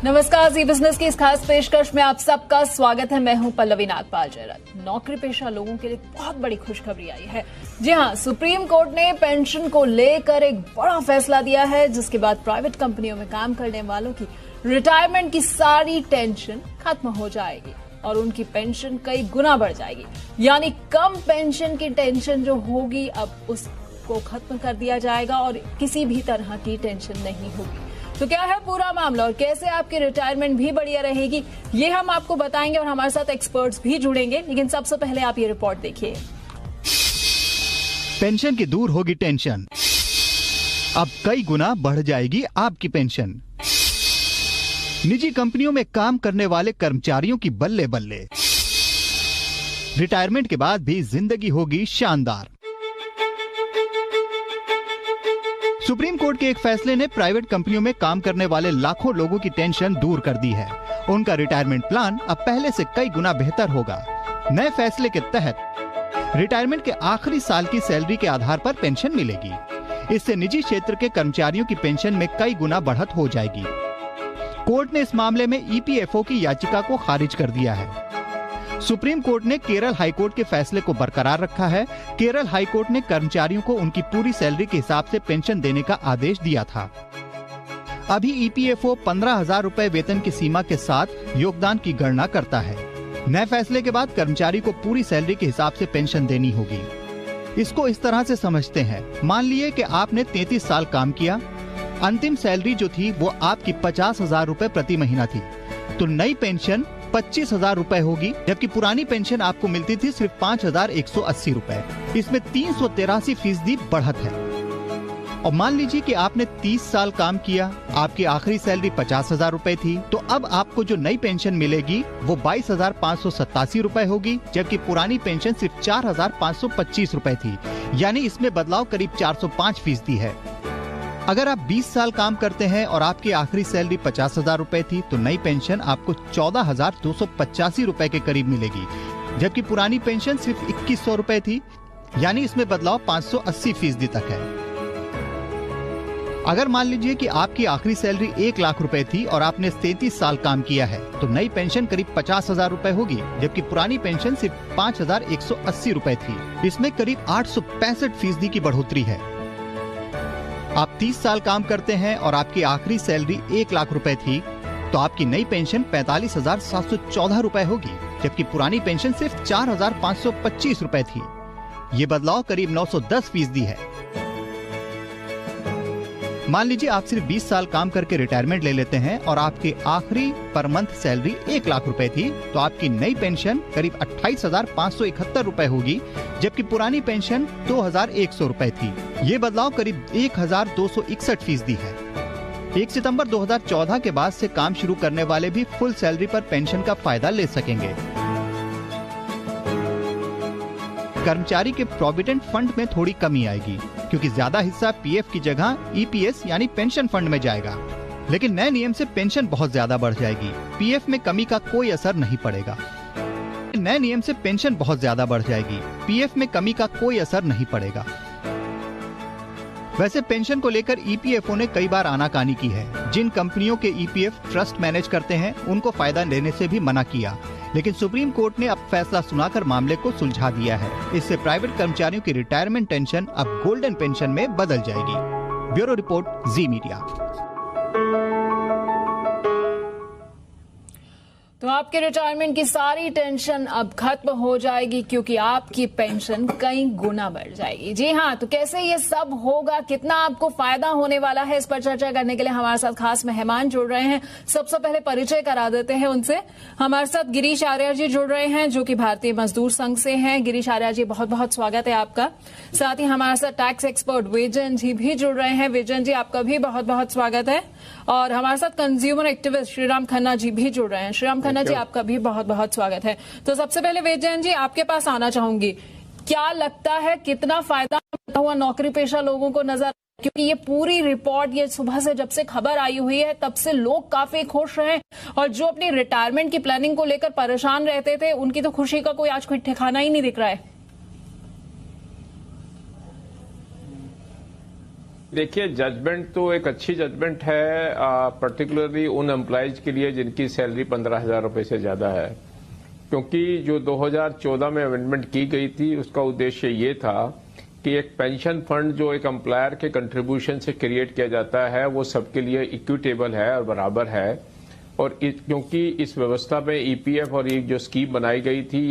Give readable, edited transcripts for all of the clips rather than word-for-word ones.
नमस्कार, जी बिजनेस की इस खास पेशकश में आप सबका स्वागत है। मैं हूं पल्लवी नागपाल जयरथ। नौकरी पेशा लोगों के लिए बहुत बड़ी खुशखबरी आई है। जी हां, सुप्रीम कोर्ट ने पेंशन को लेकर एक बड़ा फैसला दिया है, जिसके बाद प्राइवेट कंपनियों में काम करने वालों की रिटायरमेंट की सारी टेंशन खत्म हो जाएगी और उनकी पेंशन कई गुना बढ़ जाएगी। यानी कम पेंशन की टेंशन जो होगी अब उसको खत्म कर दिया जाएगा और किसी भी तरह की टेंशन नहीं होगी। तो क्या है पूरा मामला और कैसे आपकी रिटायरमेंट भी बढ़िया रहेगी, ये हम आपको बताएंगे और हमारे साथ एक्सपर्ट्स भी जुड़ेंगे। लेकिन सबसे पहले आप ये रिपोर्ट देखिए। पेंशन की दूर होगी टेंशन, अब कई गुना बढ़ जाएगी आपकी पेंशन। निजी कंपनियों में काम करने वाले कर्मचारियों की बल्ले बल्ले, रिटायरमेंट के बाद भी जिंदगी होगी शानदार। सुप्रीम कोर्ट के एक फैसले ने प्राइवेट कंपनियों में काम करने वाले लाखों लोगों की टेंशन दूर कर दी है। उनका रिटायरमेंट प्लान अब पहले से कई गुना बेहतर होगा। नए फैसले के तहत रिटायरमेंट के आखिरी साल की सैलरी के आधार पर पेंशन मिलेगी। इससे निजी क्षेत्र के कर्मचारियों की पेंशन में कई गुना बढ़त हो जाएगी। कोर्ट ने इस मामले में ईपीएफओ की याचिका को खारिज कर दिया है। सुप्रीम कोर्ट ने केरल हाईकोर्ट के फैसले को बरकरार रखा है। केरल हाईकोर्ट ने कर्मचारियों को उनकी पूरी सैलरी के हिसाब से पेंशन देने का आदेश दिया था। अभी ईपीएफओ 15,000 रुपए वेतन की सीमा के साथ योगदान की गणना करता है। नए फैसले के बाद कर्मचारी को पूरी सैलरी के हिसाब से पेंशन देनी होगी। इसको इस तरह से समझते हैं, मान लिए कि आपने 33 साल काम किया, अंतिम सैलरी जो थी वो आपकी 50,000 रुपए प्रति महीना थी, तो नई पेंशन 25,000 रुपए होगी, जबकि पुरानी पेंशन आपको मिलती थी सिर्फ 5,180 रुपए। इसमें 383% बढ़त है। और मान लीजिए कि आपने 30 साल काम किया, आपकी आखिरी सैलरी 50,000 रुपए थी, तो अब आपको जो नई पेंशन मिलेगी वो 22,587 रुपए होगी, जबकि पुरानी पेंशन सिर्फ 4,525 रुपए थी। यानी इसमें बदलाव करीब 405% है। अगर आप 20 साल काम करते हैं और आपकी आखिरी सैलरी 50,000 रुपए थी, तो नई पेंशन आपको 14,285 रुपए के करीब मिलेगी, जबकि पुरानी पेंशन सिर्फ 2,100 रुपए थी। यानी इसमें बदलाव 580% तक है। अगर मान लीजिए कि आपकी आखिरी सैलरी 1 लाख रुपए थी और आपने 33 साल काम किया है, तो नई पेंशन करीब 50,000 रुपए होगी, जबकि पुरानी पेंशन सिर्फ 5,180 रुपए थी। इसमें करीब 865% की बढ़ोतरी है। आप 30 साल काम करते हैं और आपकी आखिरी सैलरी 1 लाख रुपए थी, तो आपकी नई पेंशन 45,714 रुपए होगी, जबकि पुरानी पेंशन सिर्फ 4,525 रुपए थी। ये बदलाव करीब 910% है। मान लीजिए आप सिर्फ 20 साल काम करके रिटायरमेंट ले लेते हैं और आपकी आखिरी पर मंथ सैलरी 1 लाख रुपए थी, तो आपकी नई पेंशन करीब 28,571 रुपए होगी, जबकि पुरानी पेंशन 2,100 रुपए थी। ये बदलाव करीब 1,261% है। 1 सितंबर 2014 के बाद से काम शुरू करने वाले भी फुल सैलरी पर पेंशन का फायदा ले सकेंगे। कर्मचारी के प्रोविडेंट फंड में थोड़ी कमी आएगी, क्योंकि ज्यादा हिस्सा पीएफ की जगह ईपीएस यानी पेंशन फंड में जाएगा। लेकिन नए नियम से पेंशन बहुत ज्यादा बढ़ जाएगी। पीएफ में कमी का कोई असर नहीं पड़ेगा। नए नियम से पेंशन बहुत ज्यादा बढ़ जाएगी, पीएफ में कमी का कोई असर नहीं पड़ेगा। वैसे पेंशन को लेकर ईपीएफओ ने कई बार आनाकानी की है। जिन कंपनियों के ईपीएफ ट्रस्ट मैनेज करते हैं, उनको फायदा लेने से भी मना किया, लेकिन सुप्रीम कोर्ट ने अब फैसला सुनाकर मामले को सुलझा दिया है। इससे प्राइवेट कर्मचारियों की रिटायरमेंट टेंशन अब गोल्डन पेंशन में बदल जाएगी। ब्यूरो रिपोर्ट, जी मीडिया। तो आपके रिटायरमेंट की सारी टेंशन अब खत्म हो जाएगी, क्योंकि आपकी पेंशन कई गुना बढ़ जाएगी। जी हाँ, तो कैसे ये सब होगा, कितना आपको फायदा होने वाला है, इस पर चर्चा करने के लिए हमारे साथ खास मेहमान जुड़ रहे हैं। सबसे पहले परिचय करा देते हैं उनसे। हमारे साथ गिरीश आर्या जी जुड़ रहे हैं, जो कि भारतीय मजदूर संघ से हैं। गिरीश आर्या जी, बहुत बहुत स्वागत है आपका। साथ ही हमारे साथ टैक्स एक्सपर्ट विजन जी भी जुड़ रहे हैं। विजन जी, आपका भी बहुत बहुत स्वागत है। और हमारे साथ कंज्यूमर एक्टिविस्ट श्रीराम खन्ना जी भी जुड़ रहे हैं। श्रीराम खन्ना जी, आपका भी बहुत बहुत स्वागत है। तो सबसे पहले विजयन जी, आपके पास आना चाहूंगी। क्या लगता है कितना फायदा हुआ नौकरी पेशा लोगों को नजर, क्योंकि ये पूरी रिपोर्ट ये सुबह से जब से खबर आई हुई है तब से लोग काफी खुश रहे, और जो अपनी रिटायरमेंट की प्लानिंग को लेकर परेशान रहते थे उनकी तो खुशी का कोई आज कोई ठिकाना ही नहीं दिख रहा है। देखिए, जजमेंट तो एक अच्छी जजमेंट है, पर्टिकुलरली उन एम्प्लॉयज के लिए जिनकी सैलरी 15,000 रुपए से ज्यादा है, क्योंकि जो 2014 में अमेंडमेंट की गई थी उसका उद्देश्य ये था कि एक पेंशन फंड जो एक एम्प्लॉयर के कंट्रीब्यूशन से क्रिएट किया जाता है वो सबके लिए इक्विटेबल है और बराबर है। और क्योंकि इस व्यवस्था में ईपीएफ और ये जो स्कीम बनाई गई थी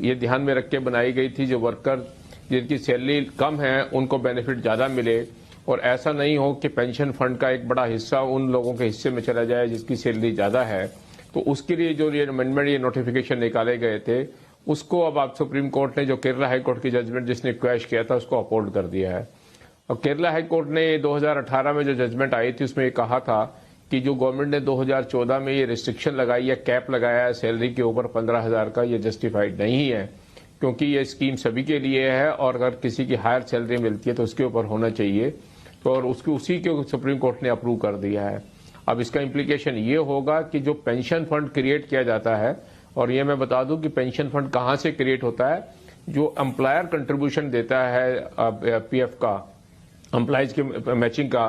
ये ध्यान में रख के बनाई गई थी जो वर्कर जिनकी सैलरी कम है उनको बेनिफिट ज्यादा मिले, और ऐसा नहीं हो कि पेंशन फंड का एक बड़ा हिस्सा उन लोगों के हिस्से में चला जाए जिसकी सैलरी ज्यादा है। तो उसके लिए जो ये अमेंडमेंट, ये नोटिफिकेशन निकाले गए थे, उसको अब आप सुप्रीम कोर्ट ने, जो केरला हाई कोर्ट की जजमेंट जिसने क्वैश किया था, उसको अपहोल्ड कर दिया है। और केरला हाई कोर्ट ने 2018 में जो जजमेंट आई थी उसमें ये कहा था कि जो गवर्नमेंट ने 2014 में ये रिस्ट्रिक्शन लगाई है, कैप लगाया है सैलरी के ऊपर 15,000 का, ये जस्टिफाइड नहीं है, क्योंकि ये स्कीम सभी के लिए है और अगर किसी की हायर सैलरी मिलती है तो उसके ऊपर होना चाहिए। तो और उसी के सुप्रीम कोर्ट ने अप्रूव कर दिया है। अब इसका इम्प्लीकेशन ये होगा कि जो पेंशन फंड क्रिएट किया जाता है, और ये मैं बता दूं कि पेंशन फंड कहां से क्रिएट होता है, जो एम्प्लॉयर कंट्रीब्यूशन देता है पीएफ का, एम्प्लॉयज के मैचिंग का,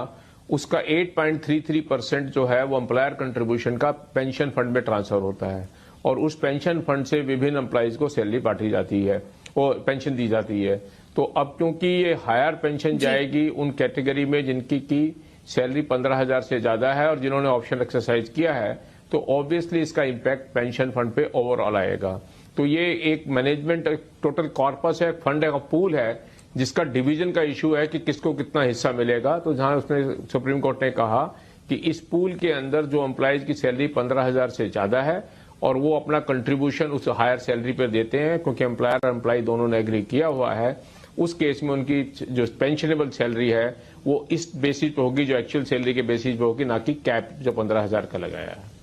उसका 8.33% जो है वो एम्प्लॉयर कंट्रीब्यूशन का पेंशन फंड में ट्रांसफर होता है, और उस पेंशन फंड से विभिन्न एम्प्लॉयज को सैलरी बांटी जाती है और पेंशन दी जाती है। तो अब क्योंकि ये हायर पेंशन जाएगी उन कैटेगरी में जिनकी की सैलरी 15,000 से ज्यादा है और जिन्होंने ऑप्शन एक्सरसाइज किया है, तो ऑब्वियसली इसका इम्पैक्ट पेंशन फंड पे ओवरऑल आएगा। तो ये एक मैनेजमेंट टोटल कॉर्पस है, फंड है, पूल है, जिसका डिवीजन का इशू है कि किसको कितना हिस्सा मिलेगा। तो जहां उसने सुप्रीम कोर्ट ने कहा कि इस पूल के अंदर जो एम्प्लॉयज की सैलरी 15,000 से ज्यादा है और वो अपना कंट्रीब्यूशन उस हायर सैलरी पर देते हैं, क्योंकि एम्प्लॉयर और एम्प्लॉय दोनों ने एग्री किया हुआ है, उस केस में उनकी जो पेंशनेबल सैलरी है वो इस बेसिस पे होगी, जो एक्चुअल सैलरी के बेसिस पे होगी, ना कि कैप जो 15,000 का लगाया है।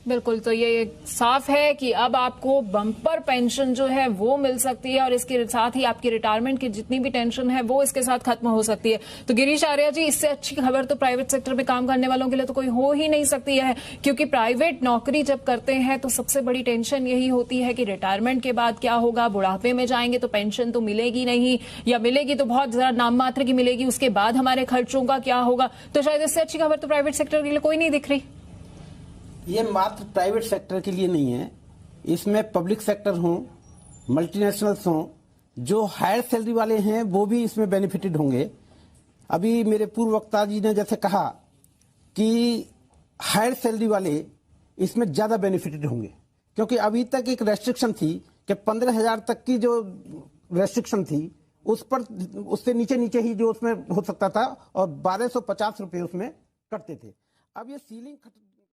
बिल्कुल, तो ये साफ है कि अब आपको बम्पर पेंशन जो है वो मिल सकती है और इसके साथ ही आपकी रिटायरमेंट की जितनी भी टेंशन है वो इसके साथ खत्म हो सकती है। तो गिरीश आर्या जी, इससे अच्छी खबर तो प्राइवेट सेक्टर में काम करने वालों के लिए तो कोई हो ही नहीं सकती है, क्योंकि प्राइवेट नौकरी जब करते हैं तो सबसे बड़ी टेंशन यही होती है कि रिटायरमेंट के बाद क्या होगा, बुढ़ापे में जाएंगे तो पेंशन तो मिलेगी नहीं, या मिलेगी तो बहुत ज्यादा नाम मात्र की मिलेगी, उसके बाद हमारे खर्चों का क्या होगा। तो शायद इससे अच्छी खबर तो प्राइवेट सेक्टर के लिए कोई नहीं दिख रही। ये मात्र प्राइवेट सेक्टर के लिए नहीं है, इसमें पब्लिक सेक्टर हो, मल्टीनेशनल्स हों, जो हायर सैलरी वाले हैं वो भी इसमें बेनिफिटेड होंगे। अभी मेरे पूर्व वक्ता जी ने जैसे कहा कि हायर सैलरी वाले इसमें ज्यादा बेनिफिटेड होंगे, क्योंकि अभी तक एक रेस्ट्रिक्शन थी कि 15,000 तक की जो रेस्ट्रिक्शन थी उस पर, उससे नीचे नीचे ही जो उसमें हो सकता था, और 1,250 रुपए उसमें कटते थे। अब ये सीलिंग